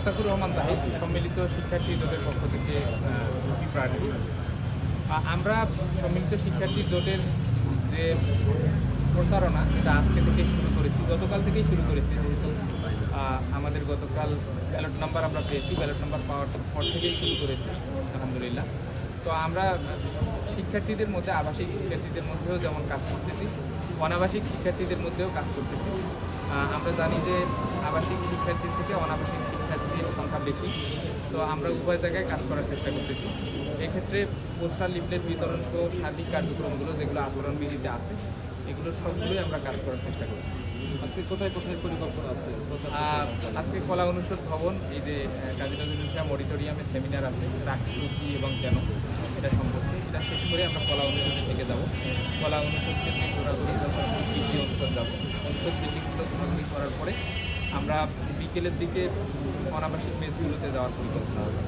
মোস্তাকুর রহমান তাহিদ, সম্মিলিত শিক্ষার্থী জোটের পক্ষ থেকে প্রার্থী। আমরা সম্মিলিত শিক্ষার্থী জোটের যে প্রচারণা এটা আজকে থেকেই শুরু করেছি, গতকাল থেকেই শুরু করেছি। যেহেতু আমাদের গতকাল ব্যালট নাম্বার আমরা পেয়েছি, ব্যালট নাম্বার পাওয়ার পর থেকেই শুরু করেছি আলহামদুলিল্লাহ। তো আমরা শিক্ষার্থীদের মধ্যে, আবাসিক শিক্ষার্থীদের মধ্যেও যেমন কাজ করতেছি, অনাবাসিক শিক্ষার্থীদের মধ্যেও কাজ করতেছি। আমরা জানি যে আবাসিক শিক্ষার্থীর থেকে অনাবাসিক শিক্ষার্থীর সংখ্যা বেশি, তো আমরা উভয় জায়গায় কাজ করার চেষ্টা করতেছি। এক্ষেত্রে পোস্টার লিফলেট বিতরণ সহ সার্বিক কার্যক্রমগুলো যেগুলো আচরণবিধিতে আছে, এগুলো সবগুলোই আমরা কাজ করার চেষ্টা করি। আজকে কোথায় কোথায় পরিকল্পনা আছে? আজকে কলা অনুষদ ভবন, এই যে কাজী নজরুল ইসলাম অডিটোরিয়ামে সেমিনার আছে রাষ্ট্র কী এবং কেন এটা সম্পর্কে, এটা শেষ করে আমরা কলা অনুষদের দিকে যাব। কলা অনুষদ থেকে ঘোরাঘুরি, তারপর কৃষি অনুষদ যাব। অনুষদ বিল্ডিংগুলো ঘোরাঘুরি করার পরে আমরা বিকেলের দিকে অনাবাসিক মেসগুলোতে যাওয়ার পরিকল্পনা আছে।